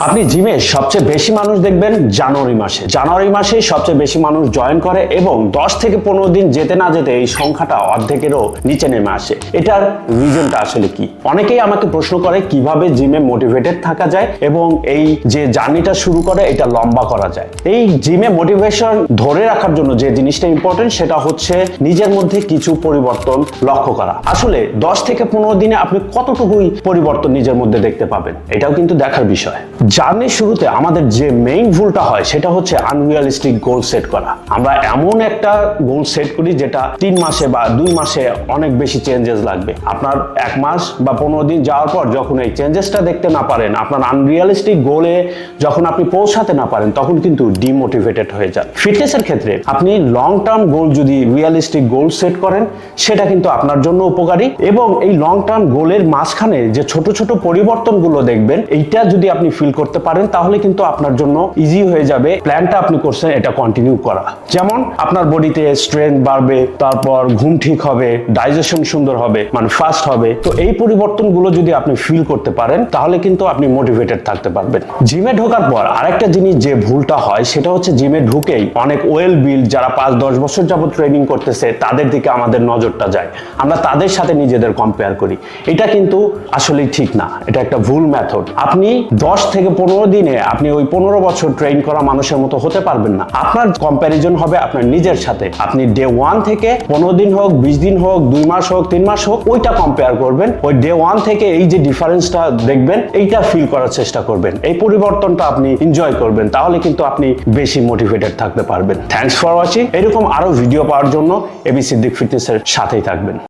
আপনি জিমে সবচেয়ে বেশি মানুষ দেখবেন জানুয়ারি মাসে সবচেয়ে বেশি মানুষ জয়েন করে এবং 10 থেকে 15 দিন যেতে না যেতে এই সংখ্যাটা অর্ধেকেরও নিচে নেমে আসে। এটার রিজনটা আসলে কি? অনেকেই আমাকে প্রশ্ন করে কিভাবে জিমে মোটিভেটেড থাকা যায় এবং এই যে জার্নিটা শুরু করে এটা লম্বা করা যায়। এই জিমে মোটিভেশন ধরে রাখার জন্য যে জিনিসটা ইম্পর্টেন্ট সেটা হচ্ছে নিজের মধ্যে কিছু পরিবর্তন লক্ষ্য করা। আসলে 10 থেকে 15 দিনে আপনি কতটুকুই পরিবর্তন নিজের মধ্যে দেখতে পাবেন এটাও কিন্তু দেখার বিষয়। জার্নির শুরুতে আমাদের যে মেইন ভুলটা হয় সেটা হচ্ছে আনরিয়ালিস্টিক গোল সেট করা। আমরা এমন একটা গোল সেট করি যেটা 3 মাসে বা 2 মাসে অনেক বেশি চেঞ্জেস লাগবে। আপনার 1 মাস বা 15 দিন যাওয়ার পর যখন এই চেঞ্জেসটা দেখতে না পারেন, আপনার আনরিয়ালিস্টিক গোলে যখন আপনি পৌঁছাতে না পারেন, তখন কিন্তু ডিমোটিভেটেড হয়ে যান। ফিটনেসের ক্ষেত্রে আপনি লং টার্ম গোল যদি রিয়ালিস্টিক গোল সেট করেন সেটা কিন্তু আপনার জন্য উপকারী এবং এই লং টার্ম গোলের মাঝখানে যে ছোট ছোট পরিবর্তনগুলো দেখবেন এইটা যদি আপনি ফিল করতে পারেন তাহলে কিন্তু আপনার জন্য ইজি হয়ে যাবে প্ল্যানটা আপনি করছেন এটা কন্টিনিউ করা। যেমন আপনার বডিতে স্ট্রেংথ বাড়বে, তারপর ঘুম ঠিক হবে, ডাইজেশন সুন্দর হবে, মানে ফাস্ট হবে। তো এই পরিবর্তনগুলো যদি আপনি ফিল করতে পারেন তাহলে কিন্তু আপনি মোটিভেটেড থাকতে পারবেন। জিমে ঢোকার পর আরেকটা জিনিস যে ভুলটা হয় সেটা হচ্ছে জিমে ঢুকেই অনেক ওয়েল বিল্ড যারা 5-10 বছর যাবত ট্রেনিং করতেছে তাদের দিকে আমাদের নজরটা যায়। আমরা তাদের সাথে নিজেদের কম্পেয়ার করি। এটা কিন্তু আসলেই ঠিক না, এটা একটা ভুল মেথড। আপনি 10 থেকে 15 দিনে আপনি ওই 15 বছর ট্রেন করা মানুষের মতো হতে পারবেন না। আপনার কম্প্যারিজন হবে আপনার নিজের সাথে। আপনি ডে 1 থেকে 15 দিন হোক, 20 দিন হোক, 2 মাস হোক, 3 মাস হোক, ওইটা কম্পেয়ার করবেন। ওই ডে 1 থেকে এই যে ডিফারেন্সটা দেখবেন এইটা ফিল করার চেষ্টা করবেন। এই পরিবর্তনটা আপনি এনজয় করবেন, তাহলে কিন্তু আপনি বেশি মোটিভেটেড থাকতে পারবেন। Thanks for watching. এরকম আরো ভিডিও পাওয়ার জন্য এবি সিদ্দিক ফিটনেসের সাথেই থাকবেন।